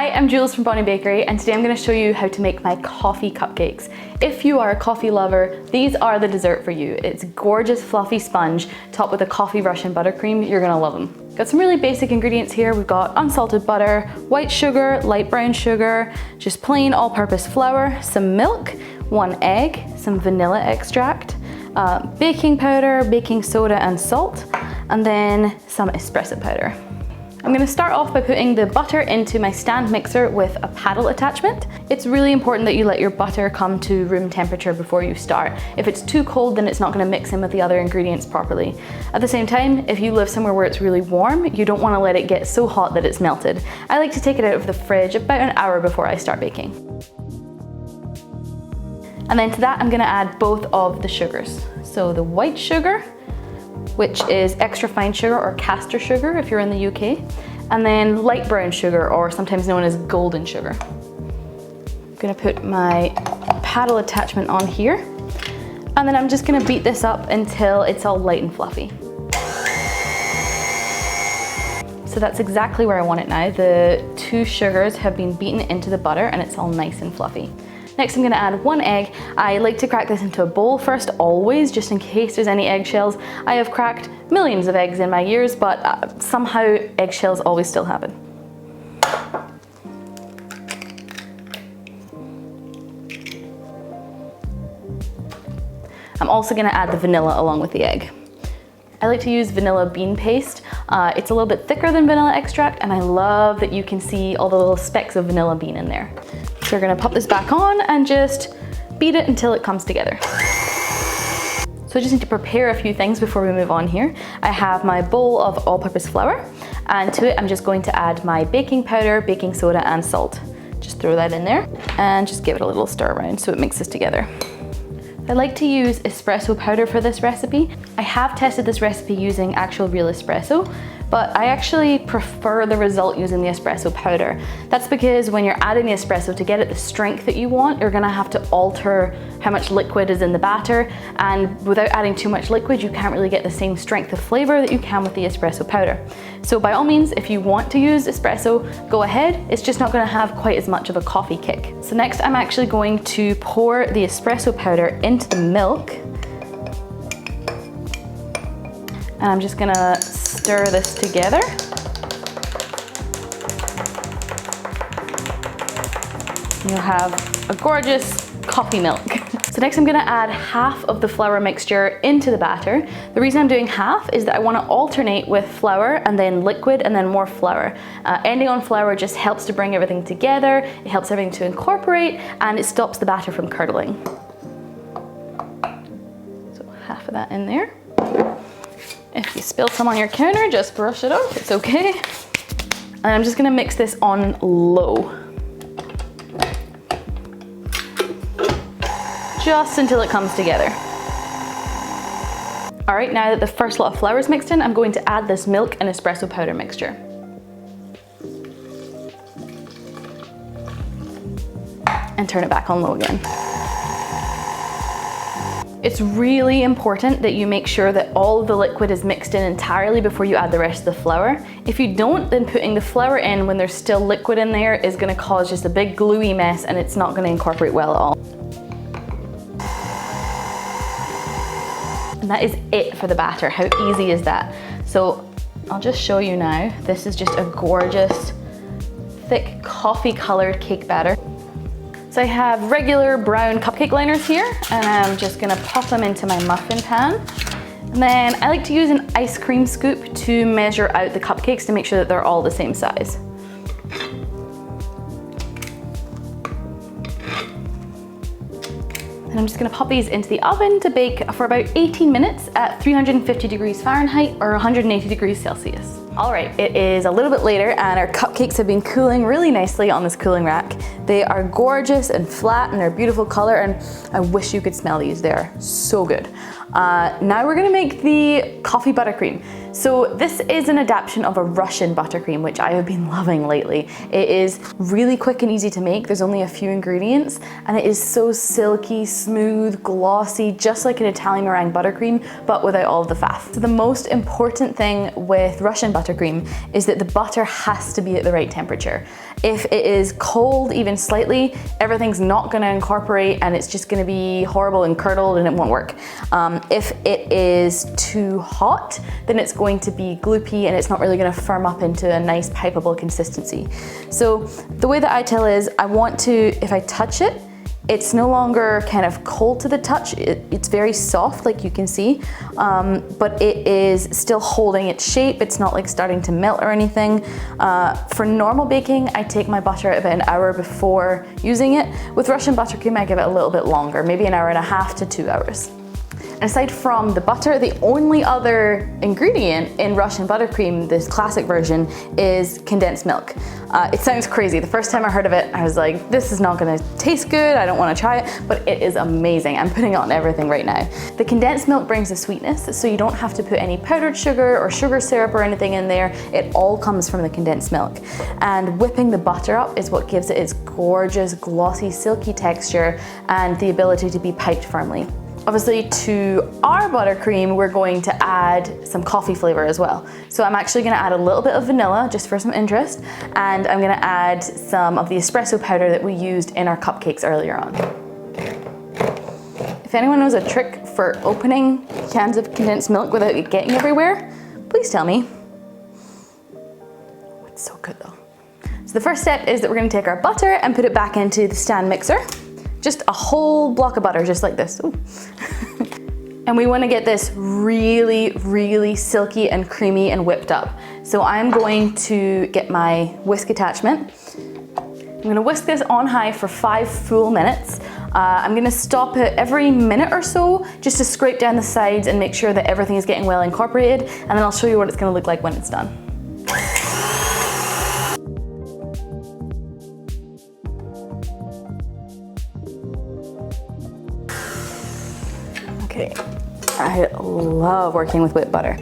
Hi, I'm Jules from Bonni Bakery, and today I'm going to show you how to make my coffee cupcakes. If you are a coffee lover, these are the dessert for you. It's gorgeous fluffy sponge topped with a coffee Russian buttercream. You're going to love them. Got some really basic ingredients here. We've got unsalted butter, white sugar, light brown sugar, just plain all-purpose flour, some milk, 1 egg, some vanilla extract, baking powder, baking soda and salt, and then some espresso powder. I'm going to start off by putting the butter into my stand mixer with a paddle attachment. It's really important that you let your butter come to room temperature before you start. If it's too cold, then it's not going to mix in with the other ingredients properly. At the same time, if you live somewhere where it's really warm, you don't want to let it get so hot that it's melted. I like to take it out of the fridge about an hour before I start baking. And then to that, I'm going to add both of the sugars. So the white sugar, which is extra fine sugar or caster sugar if you're in the UK, and then light brown sugar, or sometimes known as golden sugar. I'm gonna put my paddle attachment on here, and then I'm just gonna beat this up until it's all light and fluffy. So that's exactly where I want it now. The 2 sugars have been beaten into the butter and it's all nice and fluffy. Next, I'm gonna add 1 egg. I like to crack this into a bowl first, always, just in case there's any eggshells. I have cracked millions of eggs in my years, but somehow eggshells always still happen. I'm also gonna add the vanilla along with the egg. I like to use vanilla bean paste. It's a little bit thicker than vanilla extract, and I love that you can see all the little specks of vanilla bean in there. So we're gonna pop this back on and just beat it until it comes together. So I just need to prepare a few things before we move on here. I have my bowl of all-purpose flour, and to it I'm just going to add my baking powder, baking soda and salt. Just throw that in there and just give it a little stir around so it mixes together. I like to use espresso powder for this recipe. I have tested this recipe using actual real espresso, but I actually prefer the result using the espresso powder. That's because when you're adding the espresso, to get it the strength that you want, you're gonna have to alter how much liquid is in the batter, and without adding too much liquid, you can't really get the same strength of flavor that you can with the espresso powder. So by all means, if you want to use espresso, go ahead. It's just not gonna have quite as much of a coffee kick. So next, I'm actually going to pour the espresso powder into the milk. And I'm just gonna stir this together. You'll have a gorgeous coffee milk. So next I'm gonna add half of the flour mixture into the batter. The reason I'm doing half is that I wanna alternate with flour and then liquid and then more flour. Ending on flour just helps to bring everything together, it helps everything to incorporate, and it stops the batter from curdling. So half of that in there. If you spill some on your counter, just brush it off, it's okay. And I'm just gonna mix this on low. Just until it comes together. All right, now that the first lot of flour is mixed in, I'm going to add this milk and espresso powder mixture. And turn it back on low again. It's really important that you make sure that all of the liquid is mixed in entirely before you add the rest of the flour. If you don't, then putting the flour in when there's still liquid in there is gonna cause just a big gluey mess, and it's not gonna incorporate well at all. And that is it for the batter. How easy is that? So I'll just show you now. This is just a gorgeous, thick coffee colored cake batter. So I have regular brown cupcake liners here, and I'm just gonna pop them into my muffin pan. And then I like to use an ice cream scoop to measure out the cupcakes to make sure that they're all the same size. And I'm just gonna pop these into the oven to bake for about 18 minutes at 350 degrees Fahrenheit or 180 degrees Celsius. All right, it is a little bit later and our cupcakes have been cooling really nicely on this cooling rack. They are gorgeous and flat and they're a beautiful color, and I wish you could smell these, they're so good. Now we're gonna make the coffee buttercream. So this is an adaptation of a Russian buttercream, which I have been loving lately. It is really quick and easy to make. There's only a few ingredients, and it is so silky, smooth, glossy, just like an Italian meringue buttercream, but without all of the faff. So the most important thing with Russian buttercream is that the butter has to be at the right temperature. If it is cold, even slightly, everything's not gonna incorporate and it's just gonna be horrible and curdled and it won't work. If it is too hot, then it's going to be gloopy and it's not really gonna firm up into a nice pipeable consistency. So the way that I tell is I want to, if I touch it, it's no longer kind of cold to the touch. It's very soft, like you can see, but it is still holding its shape. It's not like starting to melt or anything. For normal baking, I take my butter about an hour before using it. With Russian buttercream, I give it a little bit longer, maybe an hour and a half to 2 hours. And aside from the butter, the only other ingredient in Russian buttercream, this classic version, is condensed milk. It sounds crazy. The first time I heard of it, I was like, this is not gonna taste good, I don't wanna try it, but it is amazing. I'm putting it on everything right now. The condensed milk brings a sweetness, so you don't have to put any powdered sugar or sugar syrup or anything in there. It all comes from the condensed milk. And whipping the butter up is what gives it its gorgeous, glossy, silky texture and the ability to be piped firmly. Obviously, to our buttercream, we're going to add some coffee flavor as well. So I'm actually gonna add a little bit of vanilla just for some interest, and I'm gonna add some of the espresso powder that we used in our cupcakes earlier on. If anyone knows a trick for opening cans of condensed milk without it getting everywhere, please tell me. It's so good though. So the first step is that we're gonna take our butter and put it back into the stand mixer. Just a whole block of butter, just like this. And we wanna get this really, really silky and creamy and whipped up. So I'm going to get my whisk attachment. I'm gonna whisk this on high for 5 full minutes. I'm gonna stop it every minute or so just to scrape down the sides and make sure that everything is getting well incorporated, and then I'll show you what it's gonna look like when it's done. Okay, I love working with whipped butter.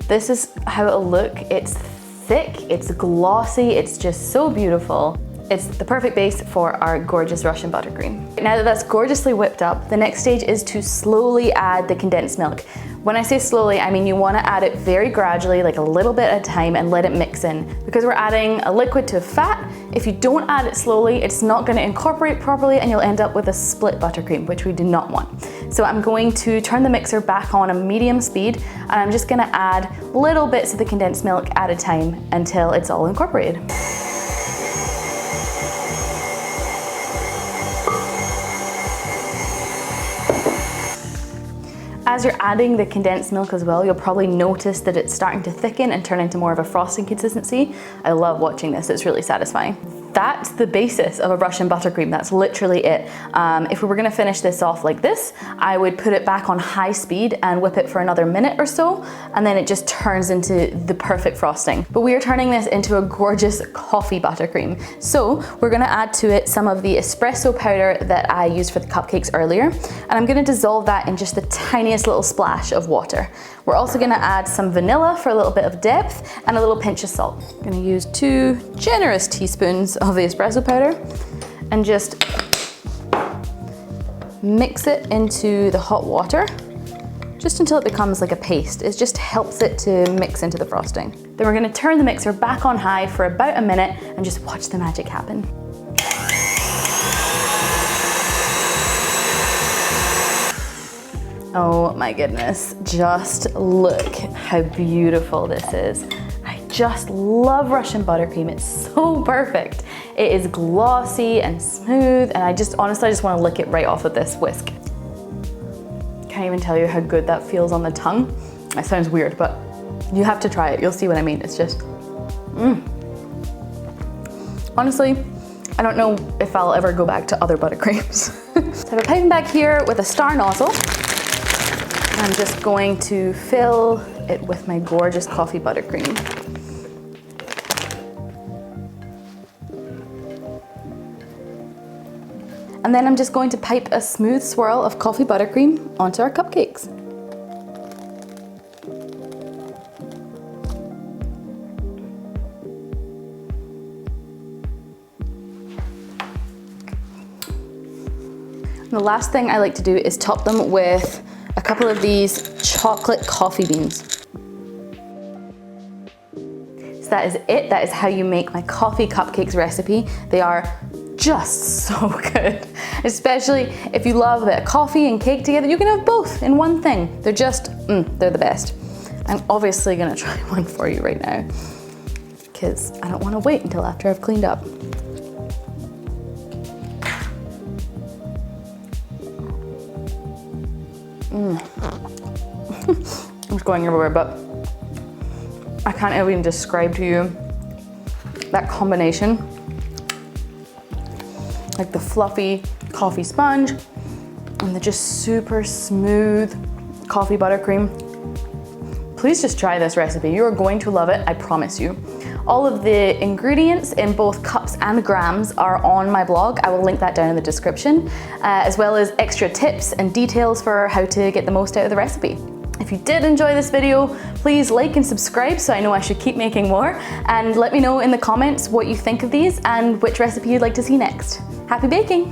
This is how it'll look. It's thick, it's glossy, it's just so beautiful. It's the perfect base for our gorgeous Russian buttercream. Now that that's gorgeously whipped up, the next stage is to slowly add the condensed milk. When I say slowly, I mean you want to add it very gradually, like a little bit at a time, and let it mix in. Because we're adding a liquid to a fat, if you don't add it slowly, it's not going to incorporate properly and you'll end up with a split buttercream, which we do not want. So I'm going to turn the mixer back on a medium speed, and I'm just going to add little bits of the condensed milk at a time until it's all incorporated. As you're adding the condensed milk as well, you'll probably notice that it's starting to thicken and turn into more of a frosting consistency. I love watching this, it's really satisfying. That's the basis of a Russian buttercream, that's literally it. If we were gonna finish this off like this, I would put it back on high speed and whip it for another minute or so, and then it just turns into the perfect frosting. But we are turning this into a gorgeous coffee buttercream. So we're gonna add to it some of the espresso powder that I used for the cupcakes earlier, and I'm gonna dissolve that in just the tiniest little splash of water. We're also gonna add some vanilla for a little bit of depth and a little pinch of salt. I'm gonna use 2 generous teaspoons of the espresso powder and just mix it into the hot water just until it becomes like a paste. It just helps it to mix into the frosting. Then we're gonna turn the mixer back on high for about a minute and just watch the magic happen. Oh my goodness, just look how beautiful this is. I just love Russian buttercream, it's so perfect. It is glossy and smooth, and honestly, I just wanna lick it right off of this whisk. Can't even tell you how good that feels on the tongue. That sounds weird, but you have to try it, you'll see what I mean. It's just, Honestly, I don't know if I'll ever go back to other buttercreams. So I have a piping bag here with a star nozzle. I'm just going to fill it with my gorgeous coffee buttercream. And then I'm just going to pipe a smooth swirl of coffee buttercream onto our cupcakes. The last thing I like to do is top them with a couple of these chocolate coffee beans. So that is it. That is how you make my coffee cupcakes recipe. They are just so good. Especially if you love a bit of coffee and cake together, you can have both in one thing. They're just, they're the best. I'm obviously gonna try one for you right now because I don't wanna wait until after I've cleaned up. It's going everywhere, but I can't even describe to you that combination. Like the fluffy coffee sponge and the just super smooth coffee buttercream. Please just try this recipe. You're going to love it, I promise you. All of the ingredients in both cups and grams are on my blog. I will link that down in the description, as well as extra tips and details for how to get the most out of the recipe. If you did enjoy this video, please like and subscribe so I know I should keep making more, and let me know in the comments what you think of these and which recipe you'd like to see next. Happy baking!